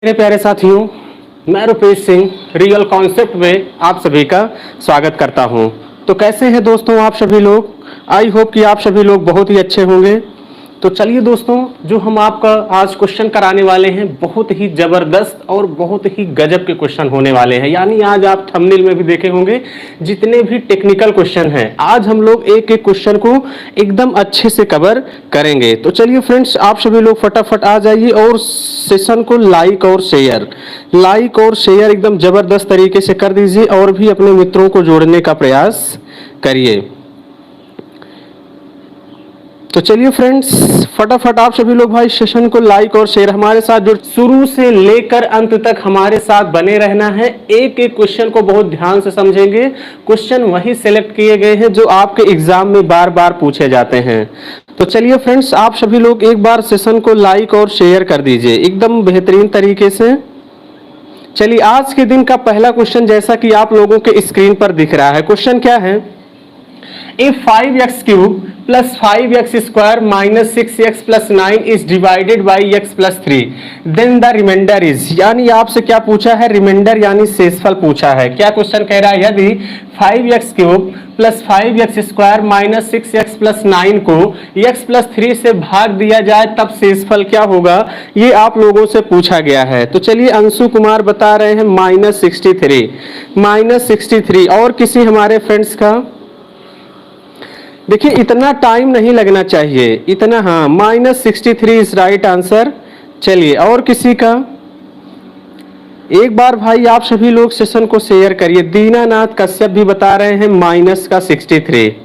मेरे प्यारे साथियों, मैं रुपेश सिंह रियल कॉन्सेप्ट में आप सभी का स्वागत करता हूं। तो कैसे हैं दोस्तों आप सभी लोग? आई होप कि आप सभी लोग बहुत ही अच्छे होंगे। तो चलिए दोस्तों, जो हम आपका आज क्वेश्चन कराने वाले हैं बहुत ही जबरदस्त और बहुत ही गजब के क्वेश्चन होने वाले हैं। यानी आज आप थंबनेल में भी देखे होंगे जितने भी टेक्निकल क्वेश्चन हैं, आज हम लोग एक एक क्वेश्चन को एकदम अच्छे से कवर करेंगे। तो चलिए फ्रेंड्स, आप सभी लोग फटाफट आ जाइए और सेशन को लाइक और शेयर एकदम जबरदस्त तरीके से कर दीजिए और भी अपने मित्रों को जोड़ने का प्रयास करिए। तो चलिए फ्रेंड्स, फटाफट आप सभी लोग भाई सेशन को लाइक और शेयर हमारे साथ जो शुरू से लेकर अंत तक हमारे साथ बने रहना है। एक एक क्वेश्चन को बहुत ध्यान से समझेंगे। क्वेश्चन वही सिलेक्ट किए गए हैं जो आपके एग्जाम में बार बार पूछे जाते हैं। तो चलिए फ्रेंड्स, आप सभी लोग एक बार सेशन को लाइक और शेयर कर दीजिए एकदम बेहतरीन तरीके से। चलिए, आज के दिन का पहला क्वेश्चन जैसा कि आप लोगों के स्क्रीन पर दिख रहा है, क्वेश्चन क्या है? If 5x cube plus 5x square minus 6x plus 9 is divided by x plus 3, then the remainder is, यानी आपसे क्या पूछा है? रिमाइंडर यानी शेषफल पूछा है। क्या क्वेश्चन कह रहा है? यदि 5x cube plus 5x square minus 6x plus 9 को x प्लस 3 से भाग दिया जाए तब शेषफल क्या होगा, ये आप लोगों से पूछा गया है। तो चलिए, अंशु कुमार बता रहे हैं माइनस 63। और किसी हमारे फ्रेंड्स का? देखिए, इतना टाइम नहीं लगना चाहिए, इतना, हाँ, -63 इज राइट आंसर। चलिए, और किसी का? एक बार भाई आप सभी लोग सेशन को शेयर करिए। दीनानाथ कश्यप भी बता रहे हैं -63।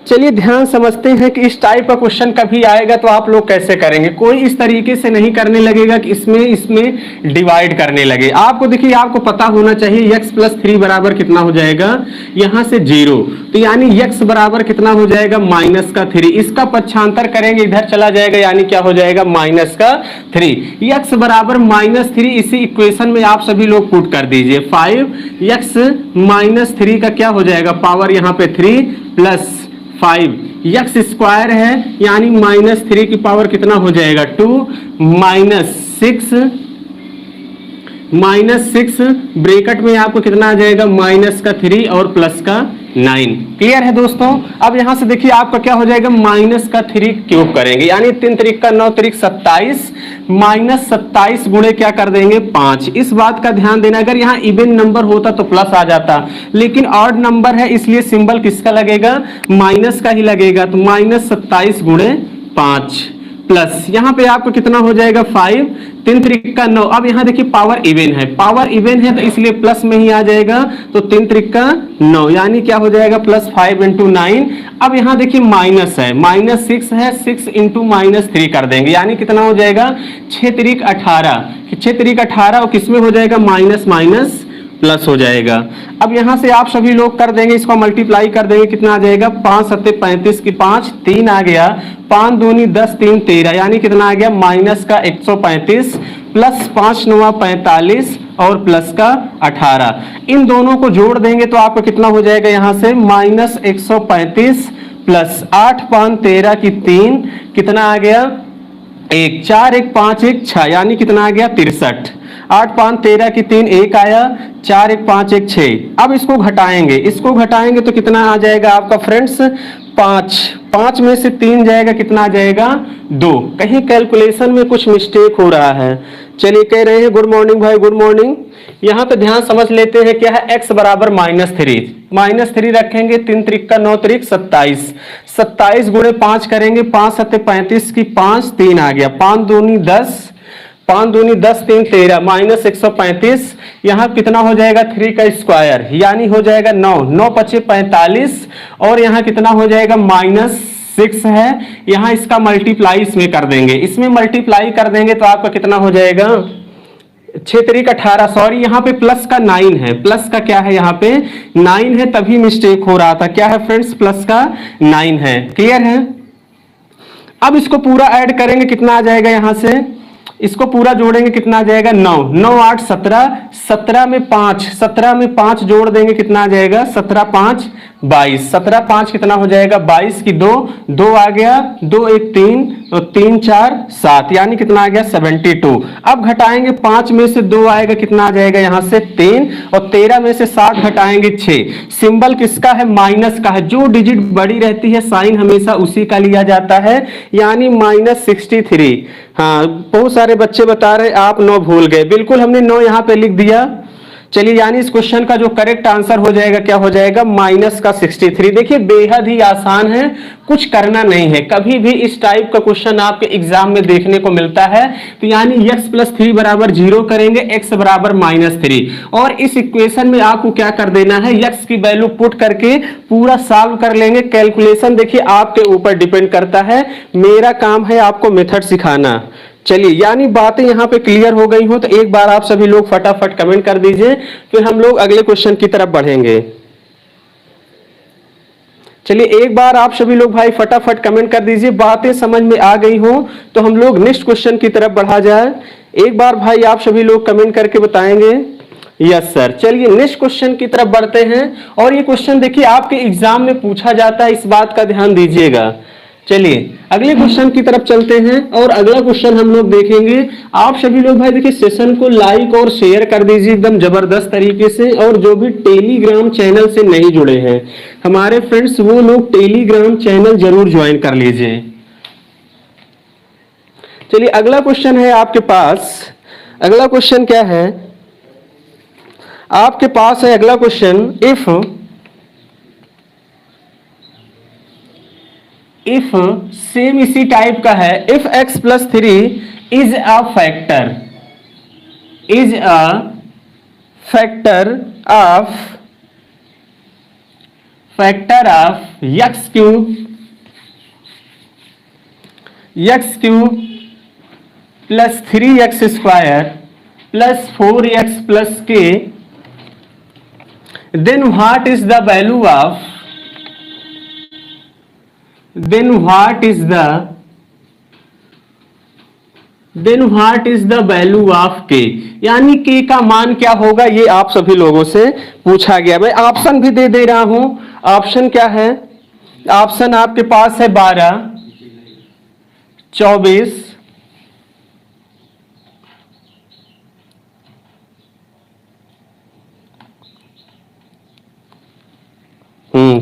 चलिए, ध्यान समझते हैं कि इस टाइप का क्वेश्चन कभी आएगा तो आप लोग कैसे करेंगे। कोई इस तरीके से नहीं करने लगेगा कि इसमें डिवाइड करने लगे। आपको देखिए, आपको पता होना चाहिए x प्लस 3 बराबर कितना हो जाएगा, यहां से 0, तो यानी x बराबर कितना हो जाएगा, -3। इसका पक्षांतर करेंगे, इधर चला जाएगा, यानी क्या हो जाएगा, -3। x बराबर -3 इसी इक्वेशन में आप सभी लोग पुट कर दीजिए। 5x - 3 का क्या हो जाएगा, पावर यहाँ पे 3 प्लस 5 x स्क्वायर है, यानी -3 की पावर कितना हो जाएगा, 2 -6 ब्रैकेट में आपको कितना आ जाएगा, -3 और +9। क्लियर है दोस्तों? अब यहां से देखिए आपका क्या हो जाएगा, -3 क्यूब करेंगे, यानी 3 3 का 9 3 27, -27 गुणे क्या कर देंगे, 5। इस बात का ध्यान देना, अगर यहाँ इवन नंबर होता तो प्लस आ जाता, लेकिन ऑड नंबर है इसलिए सिंबल किसका लगेगा, माइनस का ही लगेगा। तो -27 गुणे 5 प्लस यहाँ पे आपको कितना हो जाएगा, 5, 3 3 का 9। अब यहाँ देखिए पावर इवन है तो इसलिए प्लस में ही आ जाएगा, तो 3 3 का 9, यानी क्या हो जाएगा, +5 × 9। अब यहाँ देखिए माइनस है, -6 है, 6 × -3 कर देंगे, यानी कितना हो जाएगा, 6 3 18, 6 3 18, और किसमें हो जाएगा, माइनस प्लस हो जाएगा। अब यहां से आप सभी लोग कर देंगे, इसको मल्टीप्लाई कर देंगे, कितना आ जाएगा, 5 7 35 की 5, 3 आ गया, 5 दूनी 10, 3 13, यानी कितना आ गया, -135 प्लस 5 9 45 और प्लस का 18। इन दोनों को जोड़ देंगे तो आपको कितना हो जाएगा, यहां से -135 प्लस 8 5 13 की 3, कितना आ गया, 1 4 1 5 1 6, यानी कितना आ गया, 63। 8 5 13 की 3, 1 आया, 4 1 5 1 6। अब इसको घटाएंगे तो कितना आ जाएगा आपका फ्रेंड्स, 5 में से 3 जाएगा, कितना आ जाएगा, 2। कहीं कैलकुलेशन में कुछ मिस्टेक हो रहा है। चलिए, कह रहे हैं गुड मॉर्निंग भाई, गुड मॉर्निंग। यहाँ पे ध्यान समझ लेते हैं, क्या है, x बराबर -3 रखेंगे, 3 3 का 9 3 27, 27 गुणे 5 करेंगे, 5 7 35 की 5, 3 आ गया, 5 दूनी 10, 5 दूनी 10 3 13, -135, यहाँ कितना हो जाएगा, 3 का स्क्वायर, यानी हो जाएगा 9 9 5 45, और यहाँ कितना हो जाएगा, -6 है, यहाँ इसका मल्टीप्लाई इसमें कर देंगे, तो आपका कितना हो जाएगा, 6 3 18, सॉरी यहाँ पे प्लस का 9 है, प्लस का क्या है, यहाँ पे 9 है, तभी मिस्टेक हो रहा था। क्या है फ्रेंड्स, प्लस का 9 है। क्लियर है? अब इसको पूरा ऐड करेंगे, कितना आ जाएगा, यहां से इसको पूरा जोड़ेंगे, कितना आ जाएगा, 9 9 8 17, 17 में 5 जोड़ देंगे, कितना आ जाएगा, 17 5 22, 17 5 कितना हो जाएगा 22 की 2 2 आ गया, 2 1 3 तो 3 4 7 यानी कितना आ गया 72। अब घटाएंगे 5 में से 2 आएगा, कितना आ जाएगा यहां से 3, और 13 में से 7 घटाएंगे 6। सिंबल किसका है? माइनस का है। जो डिजिट बड़ी रहती है साइन हमेशा उसी का लिया जाता है, यानी -63। हाँ, बहुत सारे बच्चे बता रहे आप 9 भूल गए, बिल्कुल हमने 9 यहाँ पे लिख दिया। चलिए, यानी इस क्वेश्चन का जो करेक्ट आंसर हो जाएगा क्या हो जाएगा? -63। देखिए बेहद ही आसान है, कुछ करना नहीं है। कभी भी इस टाइप का क्वेश्चन आपके एग्जाम में देखने को मिलता है तो यानी x + 3 = 0 करेंगे, x = -3, और इस इक्वेशन में आपको क्या कर देना है? x की वैल्यू पुट करके पूरा सॉल्व कर लेंगे। कैलकुलेशन देखिए आपके ऊपर डिपेंड करता है, मेरा काम है आपको मेथड सिखाना। चलिए, यानी बातें यहाँ पे क्लियर हो गई हो तो एक बार आप सभी लोग फटाफट कमेंट कर दीजिए, फिर हम लोग अगले क्वेश्चन की तरफ बढ़ेंगे। चलिए, एक बार आप सभी लोग भाई फटाफट कमेंट कर दीजिए, बातें समझ में आ गई हो तो हम लोग नेक्स्ट क्वेश्चन की तरफ बढ़ा जाए। एक बार भाई आप सभी लोग कमेंट करके बताएंगे यस सर। चलिए नेक्स्ट क्वेश्चन की तरफ बढ़ते हैं, और ये क्वेश्चन देखिए आपके एग्जाम में पूछा जाता है, इस बात का ध्यान दीजिएगा। चलिए अगले क्वेश्चन की तरफ चलते हैं, और अगला क्वेश्चन हम लोग देखेंगे। आप सभी लोग भाई देखिए सेशन को लाइक और शेयर कर दीजिए एकदम जबरदस्त तरीके से, और जो भी टेलीग्राम चैनल से नहीं जुड़े हैं हमारे फ्रेंड्स, वो लोग टेलीग्राम चैनल जरूर ज्वाइन कर लीजिए। चलिए अगला क्वेश्चन है आपके पास। अगला क्वेश्चन क्या है आपके पास? है अगला क्वेश्चन, इफ सेम इसी टाइप का है। If x + 3 is a factor of x cube plus 3x² plus 4x plus k, then what is the value of value of k? यानी k का मान क्या होगा, ये आप सभी लोगों से पूछा गया। मैं ऑप्शन भी दे रहा हूं। ऑप्शन क्या है? ऑप्शन आपके पास है 12, 24,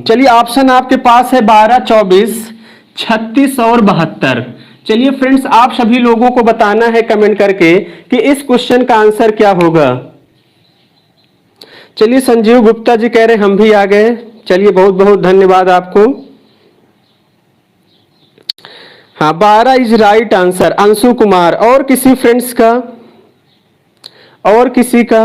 चलिए ऑप्शन आपके पास है 12, 24, 36 और 72। चलिए फ्रेंड्स, आप सभी लोगों को बताना है कमेंट करके कि इस क्वेश्चन का आंसर क्या होगा। चलिए संजीव गुप्ता जी कह रहे हम भी आ गए। चलिए बहुत बहुत धन्यवाद आपको। हाँ, 12 is right answer. Anshu Kumar, और किसी फ्रेंड्स का? और किसी का?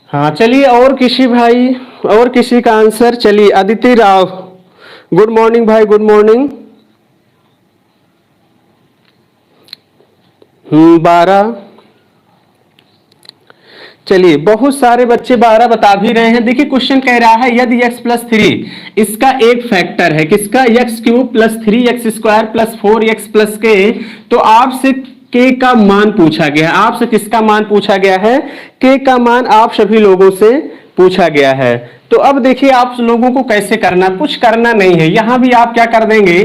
हाँ चलिए, और किसी भाई, और किसी का आंसर? चलिए अदिति राव, गुड मॉर्निंग भाई, गुड मॉर्निंग। 12। चलिए बहुत सारे बच्चे 12 बता भी रहे हैं। देखिए क्वेश्चन कह रहा है यदि x + 3 इसका एक फैक्टर है, किसका? x³ + 3x² + 4x + k, तो आपसे k का मान पूछा गया है। आपसे किसका मान पूछा गया है? k का मान आप सभी लोगों से पूछा गया है। तो अब देखिए आप लोगों को कैसे करना, कुछ करना नहीं है। यहां भी आप क्या कर देंगे,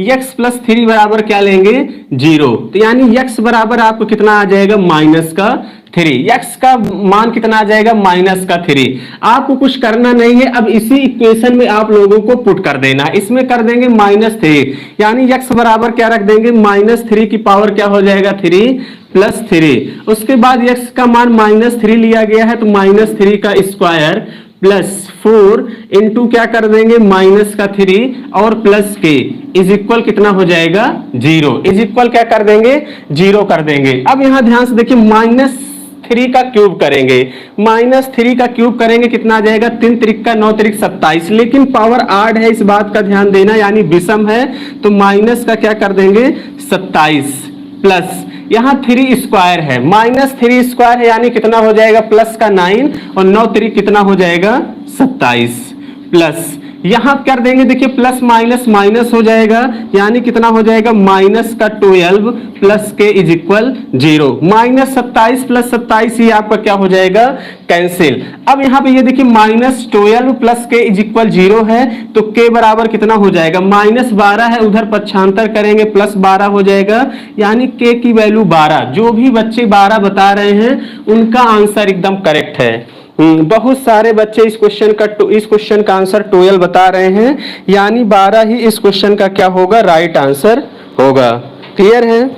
x + 3 बराबर क्या लेंगे? 0। तो यानी x बराबर आपको कितना आ जाएगा? -3। x का मान कितना आ जाएगा? -3। आपको कुछ करना नहीं है। अब इसी इक्वेशन में आप लोगों को पुट कर देना है। इसमें कर देंगे -3, यानी x बराबर क्या रख देंगे? -3 की पावर क्या हो जाएगा? 3 + 3। उसके बाद x का मान -3 लिया गया है, तो -3 का स्क्वायर प्लस 4 इंटू क्या कर देंगे? -3 और प्लस k इज इक्वल कितना हो जाएगा? 0। इज इक्वल क्या कर देंगे? 0 कर देंगे। अब यहां ध्यान से देखिए, -3 का क्यूब करेंगे। -3 का क्यूब करेंगे, कितना आ जाएगा? 3 त्रिक का 9 त्रिक 27, लेकिन पावर आड है, इस बात का ध्यान देना, यानी विषम है, तो माइनस का क्या कर देंगे? 27 प्लस यहाँ 3 स्क्वायर है, -3 स्क्वायर है, यानी कितना हो जाएगा? प्लस का 9 और 9 त्रिक कितना हो जाएगा? 27 प्लस यहां कर देंगे, देखिए प्लस माइनस माइनस हो जाएगा, यानी कितना हो जाएगा माइनस का 12 प्लस के इज इक्वल 0, माइनस 27 प्लस 27 ये आपका क्या हो जाएगा कैंसिल। अब यहाँ पे ये देखिए माइनस 12 प्लस के इज इक्वल 0 है, तो के बराबर कितना हो जाएगा माइनस 12 है, उधर पक्षांतर करेंगे प्लस 12 हो जाएगा, यानी के की वैल्यू 12। जो भी बच्चे 12 बता रहे हैं उनका आंसर एकदम करेक्ट है। बहुत सारे बच्चे इस क्वेश्चन का आंसर 12 बता रहे हैं, यानी 12 ही इस क्वेश्चन का क्या होगा राइट आंसर होगा। क्लियर है?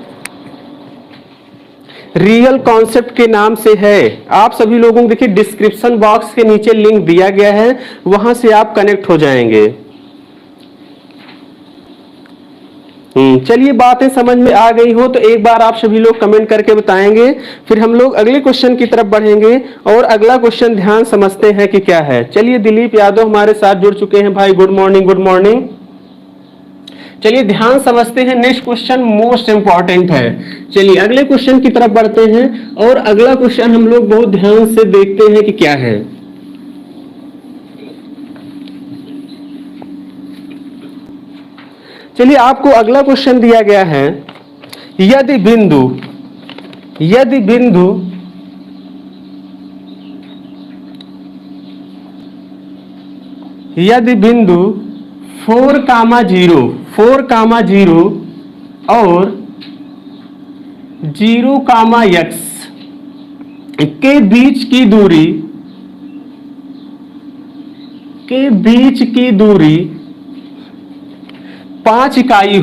रियल कॉन्सेप्ट के नाम से है, आप सभी लोगों को देखिए डिस्क्रिप्शन बॉक्स के नीचे लिंक दिया गया है, वहां से आप कनेक्ट हो जाएंगे। चलिए बातें समझ में आ गई हो तो एक बार आप सभी लोग कमेंट करके बताएंगे, फिर हम लोग अगले क्वेश्चन की तरफ बढ़ेंगे और अगला क्वेश्चन ध्यान समझते हैं कि क्या है। चलिए दिलीप यादव हमारे साथ जुड़ चुके हैं भाई, गुड मॉर्निंग गुड मॉर्निंग। चलिए ध्यान समझते हैं, नेक्स्ट क्वेश्चन मोस्ट इंपॉर्टेंट है। चलिए अगले क्वेश्चन की तरफ बढ़ते हैं और अगला क्वेश्चन हम लोग बहुत ध्यान से देखते हैं कि क्या है। चलिए आपको अगला क्वेश्चन दिया गया है, यदि बिंदु 4,0 और 0,x के बीच की दूरी 5 इकाई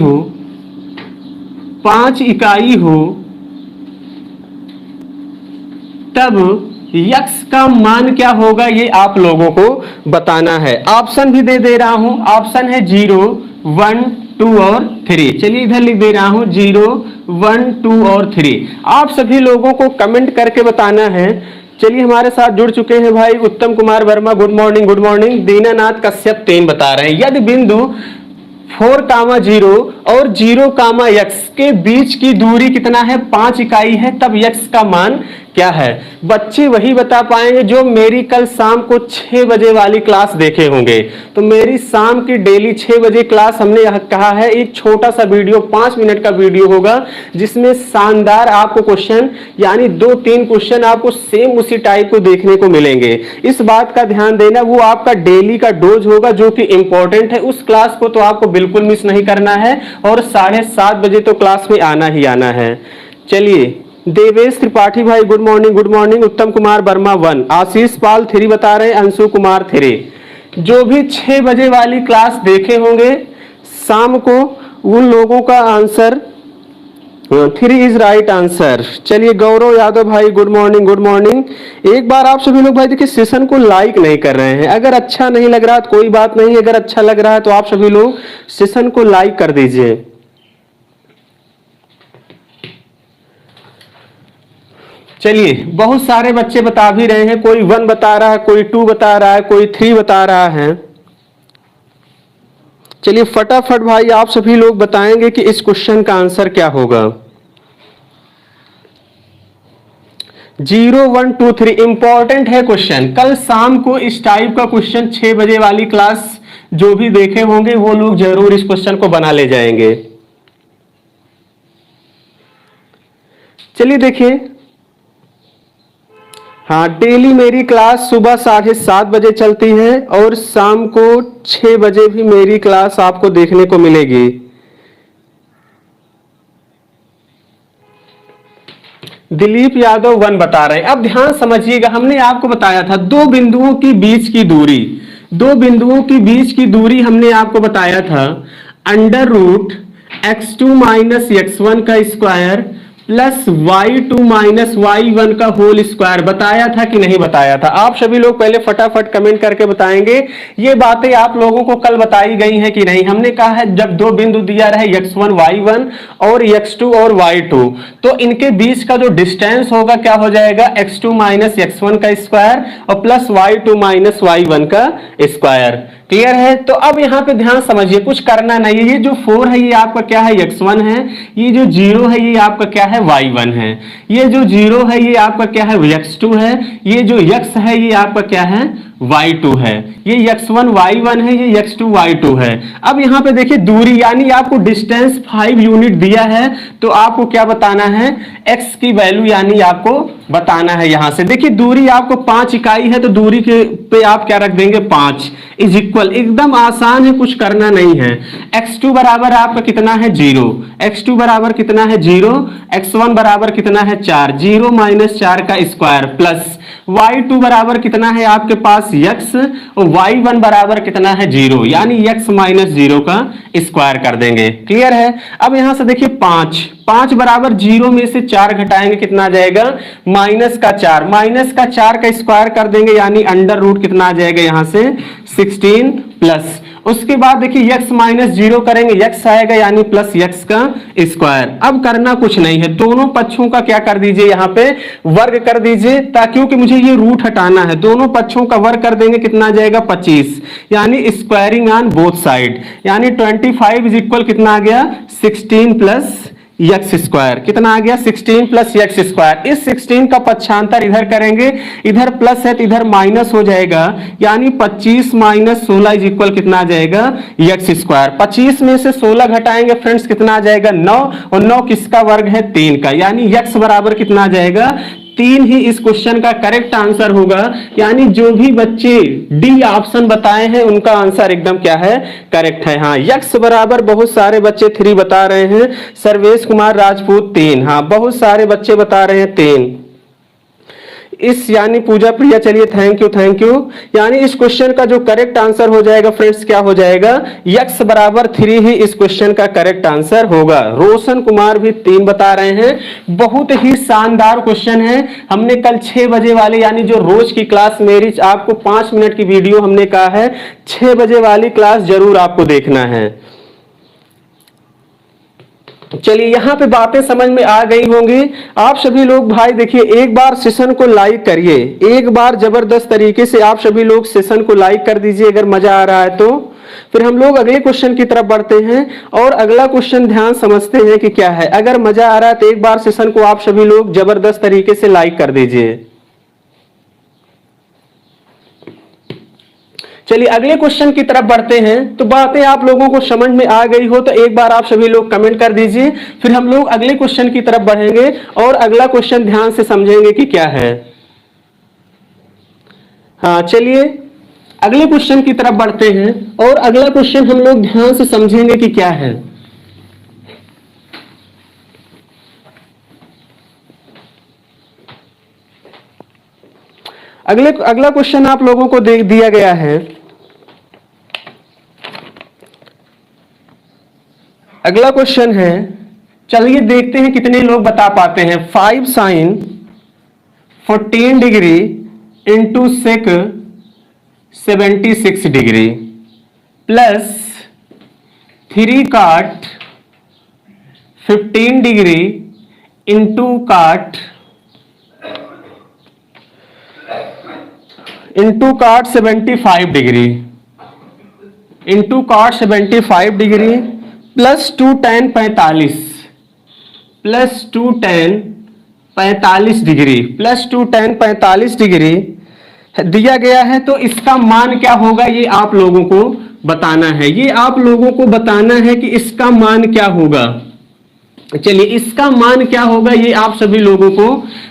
हो तब x का मान क्या होगा, ये आप लोगों को बताना है। ऑप्शन भी दे रहा हूं, ऑप्शन है 0, 1, 2 और 3। चलिए इधर लिख दे रहा हूं 0, 1, 2 और 3। आप सभी लोगों को कमेंट करके बताना है। चलिए हमारे साथ जुड़ चुके हैं भाई उत्तम Kumar Verma, good morning good morning. Dinanath Kashyap 3 बता रहे हैं, यदि बिंदु 4,0 और 0,x के बीच की दूरी कितना है 5 इकाई है, तब x का मान क्या है। बच्चे वही बता पाएंगे जो मेरी कल शाम को 6 बजे वाली क्लास देखे होंगे। तो मेरी शाम की डेली 6 बजे क्लास हमने यह कहा है, एक छोटा सा वीडियो 5 मिनट का वीडियो होगा जिसमें शानदार आपको क्वेश्चन यानी 2-3 क्वेश्चन आपको सेम उसी टाइप को देखने को मिलेंगे। इस बात का ध्यान देना, वो आपका डेली का डोज होगा जो कि इंपॉर्टेंट है। उस क्लास को तो आपको बिल्कुल मिस नहीं करना है और 7:30 बजे तो क्लास में आना ही आना है। चलिए देवेश त्रिपाठी भाई गुड मॉर्निंग गुड मॉर्निंग। उत्तम कुमार वर्मा 1, आशीष पाल 3 बता रहे हैं, अंशु कुमार 3। जो भी 6 बजे वाली क्लास देखे होंगे शाम को, उन लोगों का आंसर 3 इज राइट आंसर। चलिए गौरव यादव भाई गुड मॉर्निंग गुड मॉर्निंग। एक बार आप सभी लोग भाई देखिए सेशन को लाइक नहीं कर रहे हैं, अगर अच्छा नहीं लग रहा तो कोई बात नहीं, अगर अच्छा लग रहा है तो आप सभी लोग सेशन को लाइक कर दीजिए। चलिए बहुत सारे बच्चे बता भी रहे हैं, कोई 1 बता रहा है, कोई 2 बता रहा है, कोई 3 बता रहा है। चलिए फटाफट भाई आप सभी लोग बताएंगे कि इस क्वेश्चन का आंसर क्या होगा। 0, 1, 2, 3 इंपॉर्टेंट है क्वेश्चन। कल शाम को इस टाइप का क्वेश्चन 6 बजे वाली क्लास जो भी देखे होंगे वो लोग जरूर इस क्वेश्चन को बना ले जाएंगे। चलिए देखिए, हाँ डेली मेरी क्लास सुबह 7:30 बजे चलती है और शाम को 6 बजे भी मेरी क्लास आपको देखने को मिलेगी। दिलीप यादव 1 बता रहे हैं। अब ध्यान समझिएगा, हमने आपको बताया था 2 बिंदुओं की बीच की दूरी, 2 बिंदुओं की बीच की दूरी हमने आपको बताया था √x2 - x1 का स्क्वायर प्लस y2 - y1 का होल स्क्वायर। बताया था कि नहीं बताया था? आप सभी लोग पहले फटाफट कमेंट करके बताएंगे। ये बातें आप लोगों को कल बताई गई हैं कि नहीं? हमने कहा है जब 2 बिंदु दिया रहे x1 y1 और x2 और y2, तो इनके बीच का जो डिस्टेंस होगा क्या हो जाएगा x2 - x1 का स्क्वायर और प्लस y2 - y1 का स्क्वायर। क्लियर है? तो अब यहाँ पे ध्यान समझिए, कुछ करना नहीं है। ये जो 4 है ये आपका क्या है x1 है, ये जो 0 है ये आपका क्या है y1 है, ये जो 0 है ये आपका क्या है x2 है, ये जो x है ये आपका क्या है y2 है, ये x1 y1 है, ये x2 y2 है। अब यहाँ पे देखिए दूरी यानी आपको डिस्टेंस 5 यूनिट दिया है, तो आपको क्या बताना है, x की वैल्यू यानी आपको बताना है। यहाँ से देखिए दूरी आपको 5 इकाई है, तो दूरी के पे आप क्या रख देंगे, 5 इज इक्वल, एकदम आसान है, कुछ करना नहीं है। x2 बराबर आपका कितना है, 0, x2 बराबर कितना है, 0, x1 बराबर कितना है, 4, 0 माइनस 4 का स्क्वायर प्लस y2 बराबर कितना है आपके पास x, और y1 बराबर कितना है, 0, यानी x माइनस 0 का स्क्वायर कर देंगे। क्लियर है। अब यहां से देखिए 5 बराबर 0 में से 4 घटाएंगे, कितना आ जाएगा, माइनस का 4, माइनस का 4 का स्क्वायर कर देंगे, यानी अंडर रूट कितना आ जाएगा यहां से 16 प्लस, उसके बाद देखिए x माइनस 0 करेंगे, x आएगा यानी प्लस x का स्क्वायर। अब करना कुछ नहीं है, दोनों पक्षों का क्या कर दीजिए, यहाँ पे वर्ग कर दीजिए, ताकि क्योंकि मुझे ये रूट हटाना है, दोनों पक्षों का वर्ग कर देंगे, कितना आ जाएगा 25, यानी स्क्वायरिंग ऑन बोथ साइड, यानी 25 इज इक्वल कितना आ गया, 16 प्लस x स्क्वायर, कितना आ गया 16 प्लस x स्क्वायर। इस 16 का पक्षांतर इधर करेंगे, इधर प्लस है तो इधर माइनस हो जाएगा, यानी 25 माइनस 16 इज इक्वल कितना आ जाएगा, x स्क्वायर। 25 में से 16 घटाएंगे फ्रेंड्स, कितना आ जाएगा 9, और 9 किसका वर्ग है, 3 का, यानी x बराबर कितना आ जाएगा 3 ही इस क्वेश्चन का करेक्ट आंसर होगा। यानी जो भी बच्चे डी ऑप्शन बताए हैं उनका आंसर एकदम क्या है, करेक्ट है। हाँ, यक्स बराबर बहुत सारे बच्चे 3 बता रहे हैं, सर्वेश कुमार राजपूत 3, हाँ बहुत सारे बच्चे बता रहे हैं 3, इस यानी पूजा प्रिया, चलिए थैंक यू। यानी इस क्वेश्चन का जो करेक्ट आंसर हो जाएगा फ्रेंड्स, क्या हो जाएगा, x बराबर 3 ही इस क्वेश्चन का करेक्ट आंसर होगा। रोशन कुमार भी 3 बता रहे हैं। बहुत ही शानदार क्वेश्चन है। हमने कल 6 बजे वाले यानी जो रोज की क्लास मेरी आपको 5 मिनट की वीडियो हमने कहा है 6 बजे वाली क्लास जरूर आपको देखना है। चलिए यहां पे बातें समझ में आ गई होंगी आप सभी लोग। भाई देखिए एक बार सेशन को लाइक करिए, एक बार जबरदस्त तरीके से आप सभी लोग सेशन को लाइक कर दीजिए अगर मजा आ रहा है तो। फिर हम लोग अगले क्वेश्चन की तरफ बढ़ते हैं और अगला क्वेश्चन ध्यान समझते हैं कि क्या है। अगर मजा आ रहा है तो एक बार सेशन को आप सभी लोग जबरदस्त तरीके से लाइक कर दीजिए। चलिए अगले क्वेश्चन की तरफ बढ़ते हैं। तो बातें आप लोगों को समझ में आ गई हो तो एक बार आप सभी लोग कमेंट कर दीजिए। फिर हम लोग अगले क्वेश्चन की तरफ बढ़ेंगे और अगला क्वेश्चन ध्यान से समझेंगे कि क्या है। हाँ चलिए अगले क्वेश्चन की तरफ बढ़ते हैं और अगला क्वेश्चन हम लोग ध्यान से समझेंगे कि क्या है। अगला क्वेश्चन आप लोगों को दे दिया गया है। अगला क्वेश्चन है, चलिए देखते हैं कितने लोग बता पाते हैं। 5 sin 14 degree into sec 76 degree plus 3 cot 15 degree into cot 75 degree into cot 75 degree plus 2 tan 45 plus 2 tan 45 degree plus 2 tan 45 degree दिया गया है। तो इसका मान क्या होगा ये आप लोगों को बताना है। ये आप लोगों को बताना है कि इसका मान क्या होगा। चलिए इसका मान क्या होगा ये आप सभी लोगों को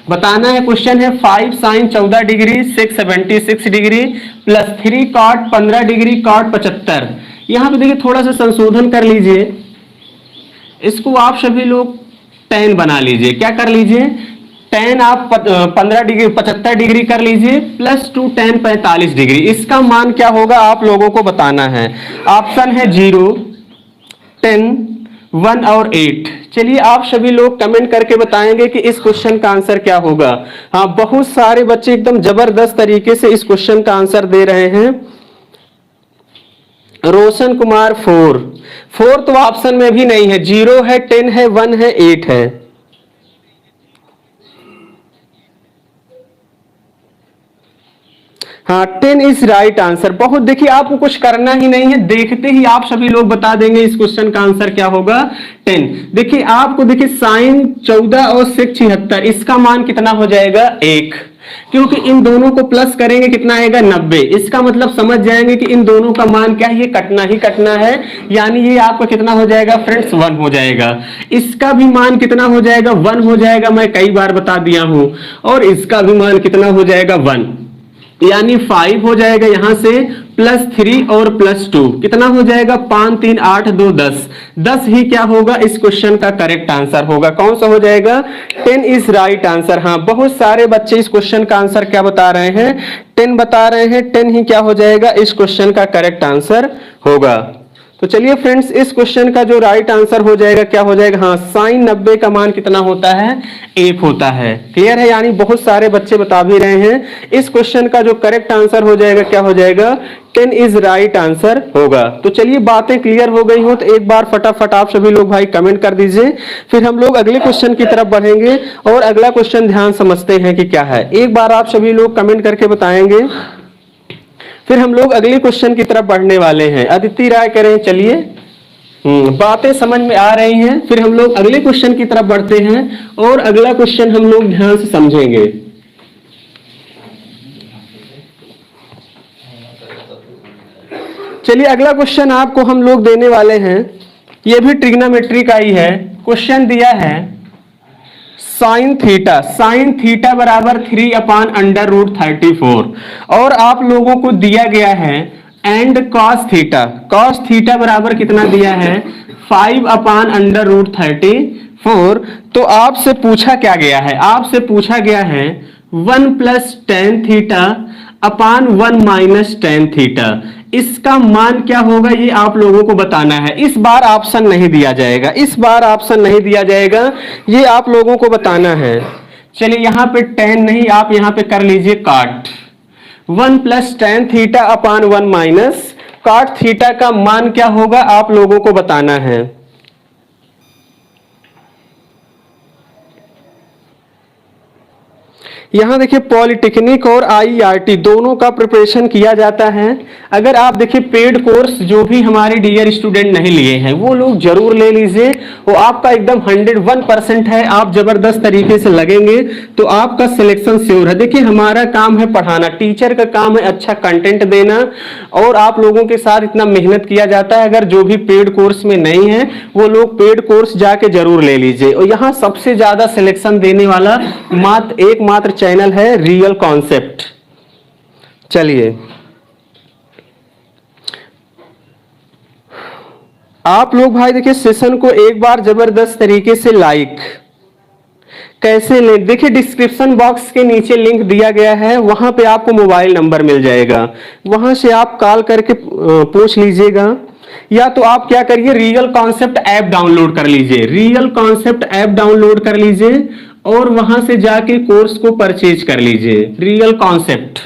बताना है। क्वेश्चन है 5 sin 14 डिग्री सेक 76 degree plus 3 cot 15 degree cot 75। यहां पे देखिए थोड़ा सा संशोधन कर लीजिए, इसको आप सभी लोग tan बना लीजिए। क्या कर लीजिए, tan आप 15 डिग्री 75 डिग्री कर लीजिए प्लस 2 tan 45 डिग्री। इसका मान क्या होगा आप लोगों को बताना है। ऑप्शन है 0, 10, 1 और 8। चलिए आप सभी लोग कमेंट करके बताएंगे कि इस क्वेश्चन का आंसर क्या होगा। हाँ बहुत सारे बच्चे एकदम जबरदस्त तरीके से इस क्वेश्चन का आंसर दे रहे हैं। रोशन कुमार 4 तो ऑप्शन में भी नहीं है, 0 है, 10 है, 1 है, 8 है। हाँ 10 इज राइट आंसर। बहुत देखिए आपको कुछ करना ही नहीं है, देखते ही आप सभी लोग बता देंगे इस क्वेश्चन का आंसर क्या होगा 10। देखिए आपको देखिए साइन 14 और सेक 76 इसका मान कितना हो जाएगा 1। क्योंकि इन दोनों को प्लस करेंगे कितना आएगा 90। इसका मतलब समझ जाएंगे कि इन दोनों का मान क्या है, ये कटना ही कटना है, यानी ये आपका कितना हो जाएगा फ्रेंड्स 1 हो जाएगा। इसका भी मान कितना हो जाएगा 1 हो जाएगा, मैं कई बार बता दिया हूं। और इसका भी मान कितना हो जाएगा 1, यानी 5 हो जाएगा यहां से, +3 और +2 कितना हो जाएगा 5 3 8 2 10। 10 ही क्या होगा इस क्वेश्चन का करेक्ट आंसर होगा। कौन सा हो जाएगा 10 इज राइट आंसर। हाँ, बहुत सारे बच्चे इस क्वेश्चन का आंसर क्या बता रहे हैं 10 बता रहे हैं। 10 ही क्या हो जाएगा इस क्वेश्चन का करेक्ट आंसर होगा। तो चलिए फ्रेंड्स, इस क्वेश्चन का जो राइट आंसर हो जाएगा क्या हो जाएगा, हाँ sin 90 का मान कितना होता है 1 होता है। क्लियर है, यानी बहुत सारे बच्चे बता भी रहे हैं। इस क्वेश्चन का जो करेक्ट आंसर हो जाएगा क्या हो जाएगा 10 इज राइट आंसर होगा। तो चलिए बातें क्लियर हो गई हो तो एक बार फटाफट आप सभी लोग भाई कमेंट कर दीजिए, फिर हम लोग अगले क्वेश्चन की तरफ बढ़ेंगे और अगला क्वेश्चन ध्यान समझते हैं कि क्या है। एक बार आप सभी लोग कमेंट करके बताएंगे, फिर हम लोग अगले क्वेश्चन की तरफ बढ़ने वाले हैं। अदिति राय करें, चलिए बातें समझ में आ रही हैं, फिर हम लोग अगले क्वेश्चन की तरफ बढ़ते हैं और अगला क्वेश्चन हम लोग ध्यान से समझेंगे। चलिए अगला क्वेश्चन आपको हम लोग देने वाले हैं, ये भी ट्रिग्नोमेट्री का ही है। क्वेश्चन दिया है साइन थीटा बराबर 3/√34 और आप लोगों को दिया गया है एंड कॉस थीटा बराबर कितना दिया है 5/√34। तो आपसे पूछा क्या गया है, आपसे पूछा गया है 1 + tan θ/1 - tan θ। इसका मान क्या होगा ये आप लोगों को बताना है। इस बार ऑप्शन नहीं दिया जाएगा, इस बार ऑप्शन नहीं दिया जाएगा, ये आप लोगों को बताना है। चलिए यहां पे tan नहीं, आप यहां पे कर लीजिए काट। 1 + tan θ/1 - cot थीटा का मान क्या होगा आप लोगों को बताना है। यहां देखिए पॉलिटेक्निक और IIT दोनों का प्रिपरेशन किया जाता है। अगर आप देखिए पेड कोर्स जो भी हमारे डियर स्टूडेंट नहीं लिए हैं वो लोग जरूर ले लीजिए, वो आपका एकदम 101% है। आप जबरदस्त तरीके से लगेंगे तो आपका सिलेक्शन श्योर है। देखिए हमारा काम है पढ़ाना, टीचर का काम है अच्छा कंटेंट देना और आप लोगों के साथ इतना मेहनत किया जाता है। अगर जो भी पेड कोर्स में नहीं है वो लोग पेड कोर्स जाके जरूर ले लीजिए। और यहाँ सबसे ज्यादा सिलेक्शन देने वाला एकमात्र चैनल है रियल कॉन्सेप्ट। चलिए आप लोग भाई देखिए सेशन को एक बार जबरदस्त तरीके से लाइक कैसे ले, देखिए डिस्क्रिप्शन बॉक्स के नीचे लिंक दिया गया है, वहां पे आपको मोबाइल नंबर मिल जाएगा, वहां से आप कॉल करके पूछ लीजिएगा। या तो आप क्या करिए रियल कॉन्सेप्ट ऐप डाउनलोड कर लीजिए, रियल कॉन्सेप्ट ऐप डाउनलोड कर लीजिए और वहां से जाके कोर्स को परचेज कर लीजिए। रियल कॉन्सेप्ट,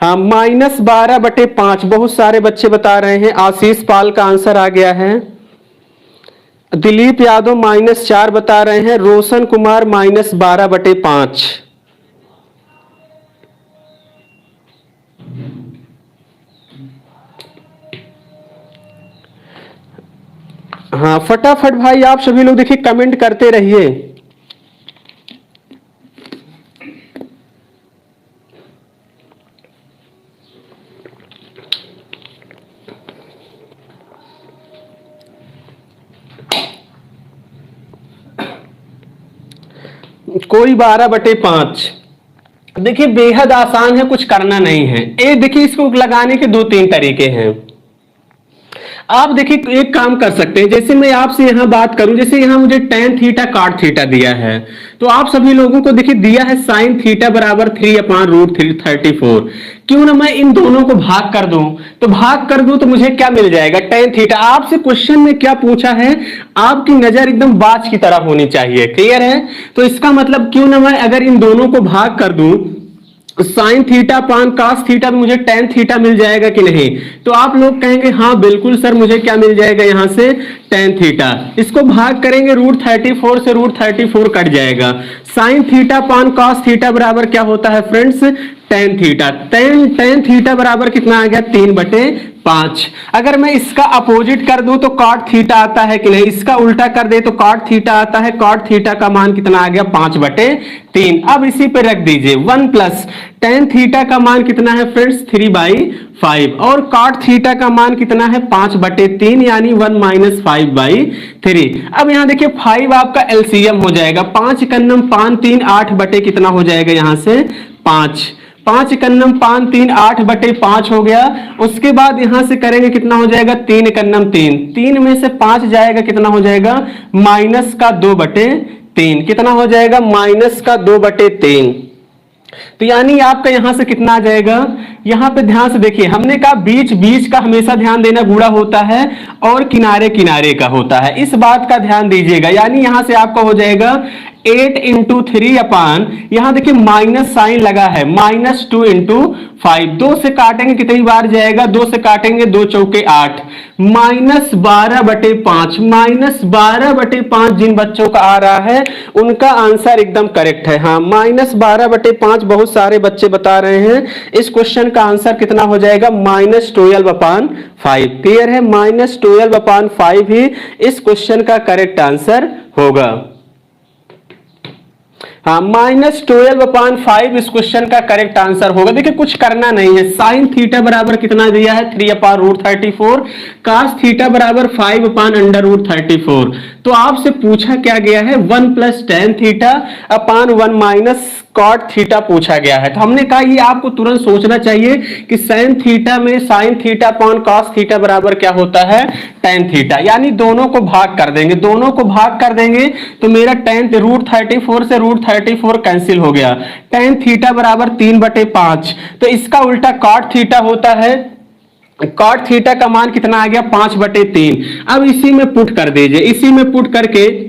हाँ -12/5 बहुत सारे बच्चे बता रहे हैं। आशीष पाल का आंसर आ गया है। दिलीप यादव -4 बता रहे हैं। रोशन कुमार -12/5। हाँ फटाफट भाई आप सभी लोग देखिए कमेंट करते रहिए। कोई 12/5 देखिए बेहद आसान है, कुछ करना नहीं है। ये देखिए इसको लगाने के 2-3 तरीके हैं। आप देखिए एक काम कर सकते हैं, जैसे मैं आपसे यहां बात करूं, जैसे यहां मुझे tan थीटा cot थीटा दिया है, तो आप सभी लोगों को देखिए दिया है sin थीटा बराबर 3/√34। क्यों ना मैं इन दोनों को भाग कर दूं, तो भाग कर दूं तो मुझे क्या मिल जाएगा tan थीटा। आपसे क्वेश्चन में क्या पूछा है, आपकी नजर एकदम बाज की तरह होनी चाहिए। क्लियर है, तो इसका मतलब क्यों ना मैं अगर इन दोनों को भाग कर दूं sine theta upon cos theta में मुझे tan थीटा मिल जाएगा कि नहीं। तो आप लोग कहेंगे हाँ बिल्कुल सर मुझे क्या मिल जाएगा यहां से tan थीटा। इसको भाग करेंगे √34 से √34 कट जाएगा। Sine theta upon cos theta बराबर क्या होता है friends tan theta. Tan theta बराबर कितना आ गया 3/5। अगर मैं इसका अपोजिट कर दूं तो कॉट थीटा आता है कि नहीं, इसका उल्टा कर दे तो कॉट थीटा आता है। कॉट थीटा का मान कितना आ गया 5/3। अब इसी पे रख दीजिए 1 प्लस टेन थीटा का मान कितना है फ्रेंड्स 3/5 और कॉट थीटा का मान कितना है 5/3 यानी 1 - 5/3। अब यहां देखिए 5 आपका एलसीएम हो जाएगा, 5 कन्नम 5 3 8 बटे कितना हो जाएगा यहां से 5। 5 कन्नम 5 3 8/5 हो गया। उसके बाद यहां से करेंगे कितना हो जाएगा 3 कन्नम 3, 3 में से 5 जाएगा कितना हो जाएगा -2/3। कितना हो जाएगा -2/3। तो यानी आपका यहां से कितना आ जाएगा, यहां पे ध्यान से देखिए हमने कहा बीच बीच का हमेशा ध्यान देना गुणा होता है और किनारे किनारे का होता है, इस बात का ध्यान दीजिएगा। यानी यहां से आपका हो जाएगा 8 × 3 अपान, यहां देखिए माइनस साइन लगा है -2 × 5। 2 से काटेंगे कितनी बार जाएगा, 2 से काटेंगे 2 चौके 8, -12/5। -12/5 जिन बच्चों का आ रहा है उनका आंसर एकदम करेक्ट है। हाँ -12/5 बहुत सारे बच्चे बता रहे हैं। इस क्वेश्चन का आंसर कितना हो जाएगा -12/5। क्लियर है, -12/5 ही इस क्वेश्चन का करेक्ट आंसर होगा। हाँ -12/5 इस क्वेश्चन का करेक्ट आंसर होगा। देखिए कुछ करना नहीं है, साइन थीटा बराबर कितना दिया है 3/√34, कास थीटा बराबर 5/√34। तो आपसे पूछा क्या गया है 1 + tan theta upon 1 - cot theta पूछा गया है। तो हमने कहा ये आपको तुरंत सोचना चाहिए कि साइन थीटा में sine theta upon cos theta बराबर क्या होता है tan थीटा, यानी दोनों को भाग कर देंगे। दोनों को भाग कर देंगे तो मेरा tan √34 से √34 कैंसिल हो गया, tan थीटा बराबर 3/5। तो इसका उल्टा कॉट थीटा होता है, कॉट थीटा का मान कितना आ गया 5/3। अब इसी में पुट कर दीजिए, इसी में पुट करके